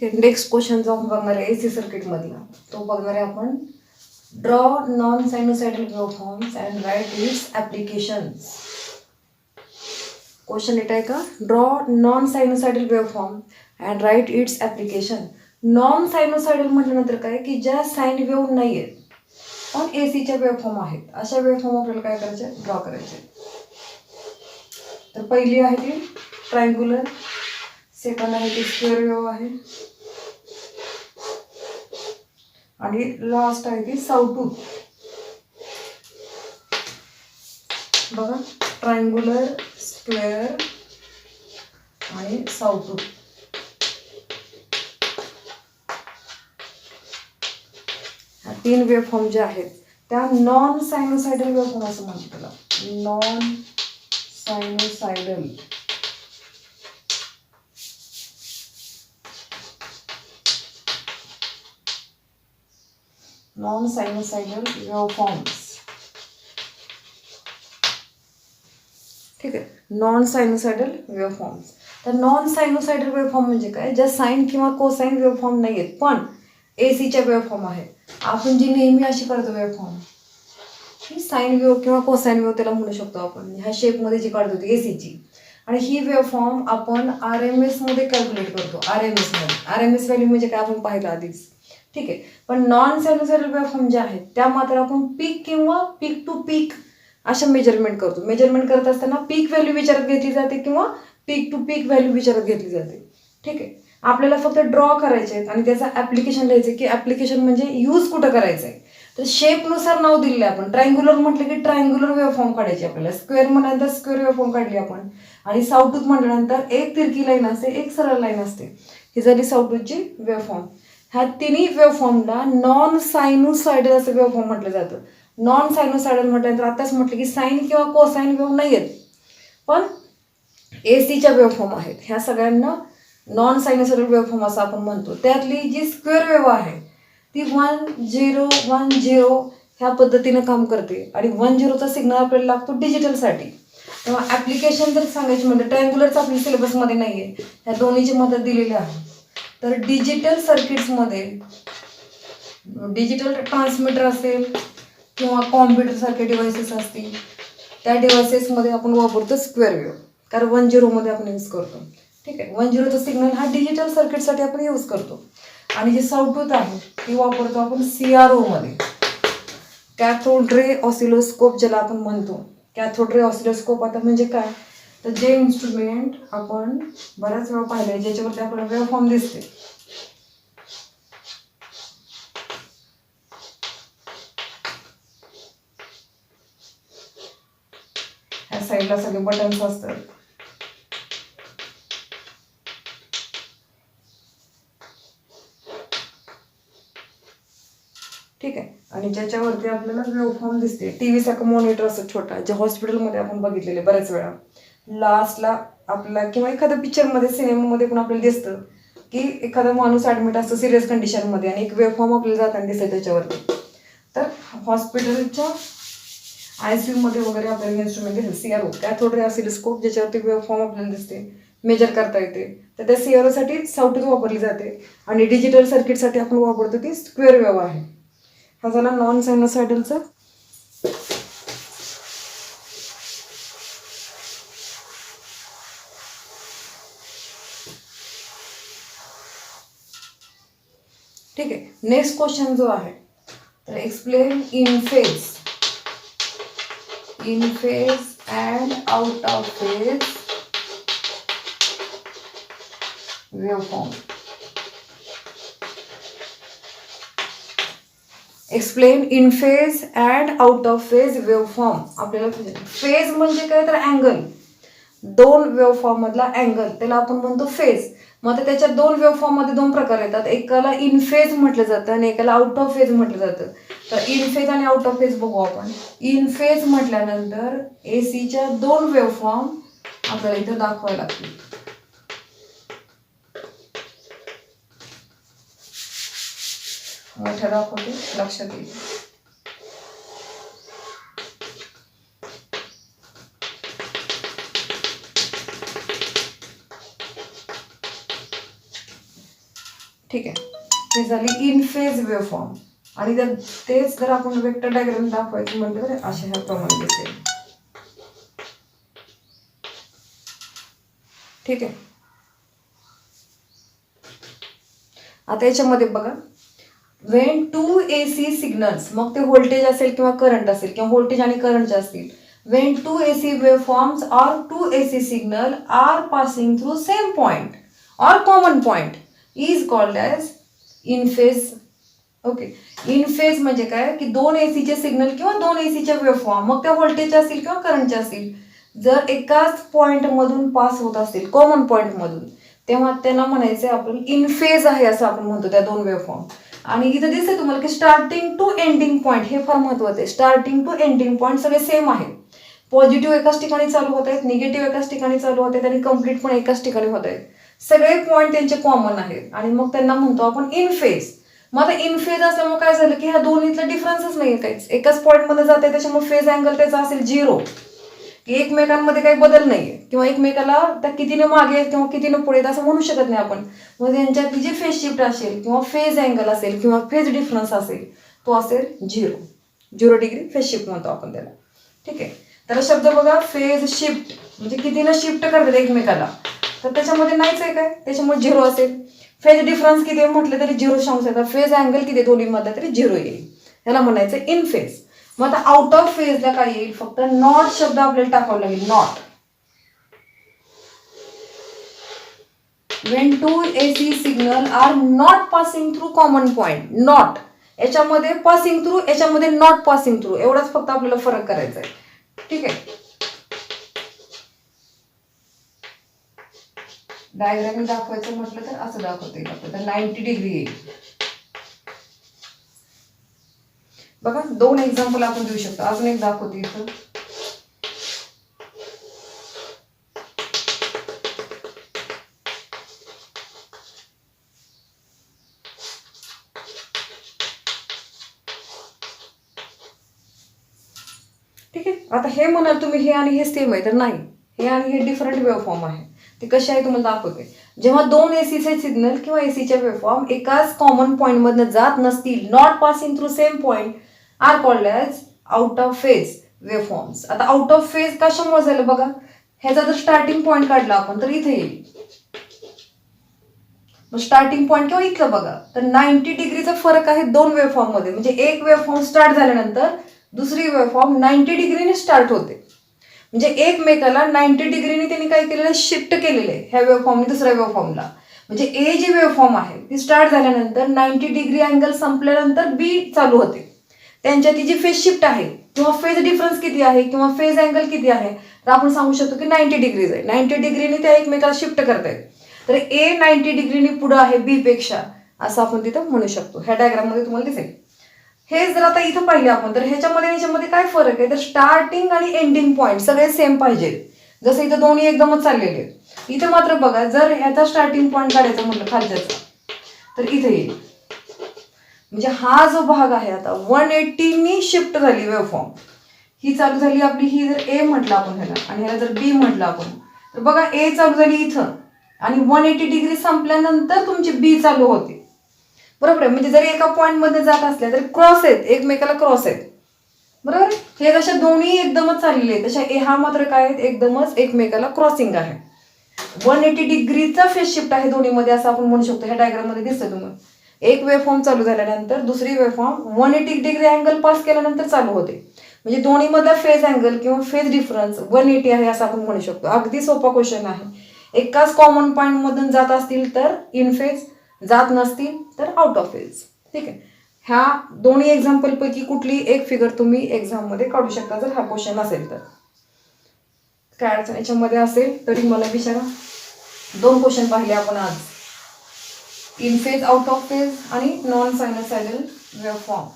ठीक आहे. Next question जो आपण बघणार आहे AC सर्किट मधला, तो बघणार आहे आपण. Draw non sinusoidal waveforms and write its applications. Question येत आहे का? Draw non sinusoidal waveform and write its application. Non sinusoidal म्हटल्यानंतर काय की ज्या साईन वेव्ह नाही आहेत पण एसीच्या वेव्हफॉर्म आहेत, अशा वेव्हफॉर्म आपल्याला काय करायचे? ड्रॉ करायचे. तर पहिली आहे ती ट्रायंग्युलर, सेकंड आहे ती स्क्वेअर वेव्ह आहे, आणि लास्ट आहे ती सावटूथ. बघा, ट्रायंग्युलर, स्क्वेअर आणि सावटूथ. ह्या तीन वेव्हफॉर्म ज्या आहेत त्या नॉन सायनोसायडल वेव्हफॉर्म असं म्हणतात त्याला. Non sinusoidal waveforms. ठीक आहे, नॉन सायनोसायडल वेव्हफॉर्म्स. तर नॉन सायनोसायडल वेव्हफॉर्म म्हणजे काय? ज्या साईन किंवा कोसाईन वेव्हफॉर्म नाही आहेत पण एसीच्या वेव्हफॉर्म आहेत. आपण जी नेहमी अशी करतो वेव्हफॉर्म, ही साईन वेव्ह किंवा कोसाईन वेव्ह त्याला म्हणू शकतो आपण. ह्या शेपमध्ये जी काढतो ती एसीची. आणि ही वेव्हफॉर्म आपण RMS मध्ये कॅल्क्युलेट करतो. RMS व्हॅल्यू म्हणजे काय आपण पाहिलं आधीच. ठीक आहे, पण नॉन सायनोसायडल वेव्हफॉर्म ज्या आहेत त्या मात्र आपण पीक किंवा पीक टू पीक अशा मेजरमेंट करतो. मेजरमेंट करत असताना पीक व्हॅल्यू विचारात घेतली जाते किंवा पीक टू पीक व्हॅल्यू विचारात घेतली जाते. ठीक आहे, आपल्याला फक्त ड्रॉ करायचे आहेत आणि त्याचं ॲप्लिकेशन लिहायचं की ॲप्लिकेशन म्हणजे यूज कुठं करायचं आहे. तर शेपनुसार नाव दिलेलं आहे आपण. ट्रायंग्युलर म्हटलं की ट्रायंग्युलर वेव्हफॉर्म काढायची आपल्याला, स्क्वेअर म्हटल्यानंतर स्क्वेअर वेव्हफॉर्म काढली आपण, आणि सावटूथ म्हटल्यानंतर एक तिरकी लाईन असते, एक सरळ लाईन असते. ही झाली सावटूथची वेव्हफॉर्म. ह्या तिन्ही वेव्हफॉर्मला नॉन सायनोसायडल असं वेव्हफॉर्म म्हटलं जातं. नॉन सायनोसायडल म्हटल्यानंतर आताच म्हटलं की साईन किंवा कोसाईन वेव्ह नाही आहेत पण एसीच्या वेव्हफॉर्म आहेत. ह्या सगळ्यांना नॉन सायनोसायडल वेव्हफॉर्म असं आपण म्हणतो. त्यातली जी स्क्वेअर वेव्ह आहे ती 1010 ह्या पद्धतीनं काम करते, आणि 10चा सिग्नल आपल्याला लागतो डिजिटलसाठी. तेव्हा ॲप्लिकेशन जर सांगायची म्हणजे ट्रायंग्युलरचं आपल्या सिलेबसमध्ये नाही आहे, ह्या दोन्हीची मदत दिलेली आहे. तर डिजिटल सर्किट्समध्ये डिजिटल ट्रान्समीटर असेल किंवा कॉम्प्युटरसारखे डिव्हायसेस असतील, त्या डिव्हायसेसमध्ये आपण वापरतो स्क्वेअर वेव्ह, कारण 10मध्ये आपण यूज करतो. ठीक आहे, 10चा सिग्नल हा डिजिटल सर्किटसाठी आपण यूज करतो. आणि जे सावटूथ आहे ती वापरतो आपण CRO मध्ये, कॅथोड रे ऑसिलोस्कोप ज्याला आपण म्हणतो. कॅथोड रे ऑसिलोस्कोप आता म्हणजे काय? तर जे इन्स्ट्रुमेंट आपण बऱ्याच वेळा पाहिले ज्याच्यावरती आपल्याला वेव्हफॉर्म दिसते. ह्या साईडला सगळे बटन्स असतात. ठीक आहे, आणि ज्याच्यावरती आपल्याला वेव्हफॉर्म दिसते. टीव्ही सारखं मॉनिटर असं छोटा, जे हॉस्पिटलमध्ये आपण बघितलेले बऱ्याच वेळा. लास्टला आपला किंवा एखाद्या पिक्चरमध्ये, सिनेमामध्ये पण आपल्याला दिसतं की एखादा माणूस ॲडमिट असतो सिरियस कंडिशनमध्ये आणि एक वेव्हफॉर्म आपल्याला जाताना दिसतं त्याच्यावरती. तर हॉस्पिटलच्या ICU मध्ये वगैरे आपल्याला इन्स्ट्रुमेंट दिसते CRO, कॅथोड रे ऑसिलोस्कोप, ज्याच्यावरती वेव्हफॉर्म आपल्याला दिसते, मेजर करता येते. तर त्या CROसाठी सावटूथ वापरली जाते, आणि डिजिटल सर्किटसाठी आपण वापरतो ती स्क्वेअर वेव्ह आहे. हा झाला नॉन सायनोसायडलचा. ठीक आहे, नेक्स्ट क्वेश्चन जो आहे तर explain in phase and out of phase waveform. Explain in phase and out of phase waveform. आपल्याला फेज म्हणजे काय? तर अँगल, दोन वेव्हफॉर्म मधला अँगल, त्याला आपण म्हणतो फेज. मग आता त्याच्या दोन वेव्हफॉर्म मध्ये दोन प्रकार येतात. एकाला इन फेज म्हटलं जातं आणि एकाला आउट ऑफ फेज म्हटलं जातं. तर इन फेज आणि आउट ऑफ फेज बघू आपण. इन फेज म्हटल्यानंतर एसीच्या दोन वेव्हफॉर्म आपल्याला इथं दाखवायला लागतील. मोठ्या दाखवते, लक्षात येईल. ठीक आहे, ही झाली इन फेज वेव्हफॉर्म. आणि जर तेच जर आपण वेक्टर डायग्राम दाखवायचं म्हटलं तर अशा ह्या प्रमाणे दिसेल. ठीक आहे, आता याच्यामध्ये बघा, वेन टू AC सिग्नल्स, मग ते व्होल्टेज असेल किंवा करंट असेल किंवा व्होल्टेज आणि करंटचे असतील, वेन टू AC वेव्हफॉर्म्स और two AC signal are passing through same point और common point is called as in phase. Okay, in phase म्हणजे काय की दोन एसीचे सिग्नल किंवा दोन एसीचे वेव्हफॉर्म, मग त्या व्होल्टेजचे असतील किंवा करंटचे असतील, जर एकाच पॉइंट मधून पास होत असतील, कॉमन पॉइंट मधून, तेव्हा त्यांना म्हणायचं आपण इन फेज आहे असं आपण म्हणतो त्या दोन वेव्हफॉर्म. आणि इथं दिसते तुम्हाला की स्टार्टिंग टू एंडिंग पॉइंट, हे फार महत्वाचं आहे. स्टार्टिंग टू एंडिंग पॉइंट सगळे सेम आहेत. पॉझिटिव्ह एकाच ठिकाणी चालू होत आहेत, निगेटिव्ह एकाच ठिकाणी चालू होत आहेत आणि कम्प्लीट पण एकाच ठिकाणी होत आहेत. सगळे पॉईंट त्यांचे कॉमन आहेत आणि मग त्यांना म्हणतो आपण इन फेज. मग आता इन फेज असल्यामुळे काय झालं की ह्या दोन्हीतला डिफरन्सच नाही काहीच, एकाच पॉईंट मध्ये जात आहे, त्याच्यामुळे फेज अँगल त्याचा असेल 0, की एकमेकांमध्ये काही बदल नाहीये किंवा एकमेकाला त्या कितीने मागे किंवा कितीने पुढे असं म्हणू शकत नाही आपण. मग त्यांच्यातली जी फेज शिफ्ट असेल किंवा फेज अँगल असेल किंवा फेज डिफरन्स असेल तो असेल 0 डिग्री फेज शिफ्ट म्हणतो आपण त्याला. ठीक आहे, तर शब्द बघा, फेज शिफ्ट म्हणजे कितीनं शिफ्ट करतात एकमेकाला, तर त्याच्यामध्ये नाहीच आहे काय, त्याच्यामुळे 0 असेल. फेज डिफरन्स किती म्हटलं तरी 0 येतात, फेज अँगल किती दोन्ही मधला तरी 0 येईल, याला म्हणायचं इन फेज. मग आता आउट ऑफ फेजला काय येईल, फक्त नॉट शब्द आपल्याला टाकावं लागेल. Not, when two AC signal are not passing through common point. Not याच्यामध्ये पासिंग थ्रू, याच्यामध्ये नॉट पासिंग थ्रू, एवढाच फक्त आपल्याला फरक करायचा आहे. ठीक आहे, डायग्राम दाखवायचं म्हटलं तर असं दाखवता येईल आपल्याला, 90 डिग्री येईल. बघा, 2 एक्झाम्पल आपण देऊ शकतो. अजून एक दाखवते इथं. ठीक आहे, आता हे म्हणाल तुम्ही हे आणि हे सेम आहे, तर नाही, हे आणि हे डिफरंट वेव्हफॉर्म आहे. ते कसे आहे तुम्हाला दाखवते. जेव्हा दोन एसीचे सिग्नल किंवा एसीचे वेव्हफॉर्म एकाच कॉमन पॉइंट मधनं जात नसतील, not passing through same point, are called as out of phase waveforms. आता आउट ऑफ फेज कशामुळे झालं बघा, ह्याचा जर स्टार्टिंग पॉइंट काढला आपण तर इथे येईल. स्टार्टिंग पॉइंट किंवा इथलं बघा, तर 90 डिग्रीचा फरक आहे दोन वेव्हफॉर्म मध्ये. म्हणजे एक वेव्हफॉर्म स्टार्ट झाल्यानंतर दुसरी वेव्हफॉर्म 90 डिग्रीने स्टार्ट होते. म्हणजे एकमेकाला 90 डिग्रीने त्यांनी काय केलेलं, शिफ्ट केलेलं आहे ह्या वेव्हफॉर्मने दुसऱ्या वेव्हफॉर्मला. म्हणजे ए जी वेव्हफॉर्म आहे ती स्टार्ट झाल्यानंतर 90 डिग्री अँगल संपल्यानंतर बी चालू होते. त्यांच्यात जी फेज शिफ्ट आहे किंवा फेज डिफरन्स किती आहे किंवा फेज अँगल किती आहे, तर आपण सांगू शकतो की 90 डिग्रीज आहे. 90 डिग्रीने त्या एकमेकाला शिफ्ट करतायत, तर ए 90 डिग्रीने पुढे आहे बी पेक्षा, असं आपण तिथं म्हणू शकतो. ह्या डायग्राम मध्ये तुम्हाला दिसेल. हे जर आता इथं पाहिले आपण तर ह्याच्यामध्ये काय फरक आहे, तर स्टार्टिंग आणि एंडिंग पॉइंट सगळे सेम पाहिजे. जसं इथं दोन्ही एकदमच चाललेले आहेत. इथं मात्र बघा, जर ह्याचा स्टार्टिंग पॉइंट काढायचा म्हटलं खालच्याचा, तर इथे येईल. म्हणजे हा जो भाग आहे आता 180 नी शिफ्ट झाली वेव्हफॉर्म. ही चालू झाली आपली, ही जर ए म्हटलं आपण ह्याला आणि ह्याला जर बी म्हटलं आपण, तर बघा ए चालू झाली इथं आणि 180 डिग्री संपल्यानंतर तुमची बी चालू होते. बरोबर आहे, म्हणजे जरी एका पॉइंट मध्ये जात असल्या तरी क्रॉस आहेत, एकमेकाला क्रॉस आहेत. बरोबर, हे जशा दोन्ही एकदमच चाललेले आहेत तशा ए हा मात्र काय आहेत, एकदमच एकमेकाला क्रॉसिंग आहे. 180 डिग्रीचा फेज शिफ्ट आहे दोन्हीमध्ये असं आपण म्हणू शकतो. ह्या डायग्राम मध्ये दिसतं तुम्हाला. एक वेव्हफॉर्म चालू झाल्यानंतर दुसरी वेव्हफॉर्म 180 डिग्री अँगल पास केल्यानंतर चालू होते. म्हणजे दोन्ही मधला फेज अँगल किंवा फेज डिफरन्स 180 आहे असं आपण म्हणू शकतो. अगदी सोपा क्वेश्चन आहे. एकाच कॉमन पॉइंट मधून जात असतील तर इन फेज, जात नसतील तर आउट ऑफ फेज. ठीक आहे, ह्या दोन्ही एक्झाम्पल पैकी कुठली एक फिगर तुम्ही एक्झाम मध्ये काढू शकता जर हा क्वेश्चन असेल तर. काय अडचण याच्यामध्ये असेल तरी मला विचारा. 2 क्वेश्चन पाहिले आपण आज, in phase, out of phase आणि नॉन सायनोसायडल वेव्हफॉर्म.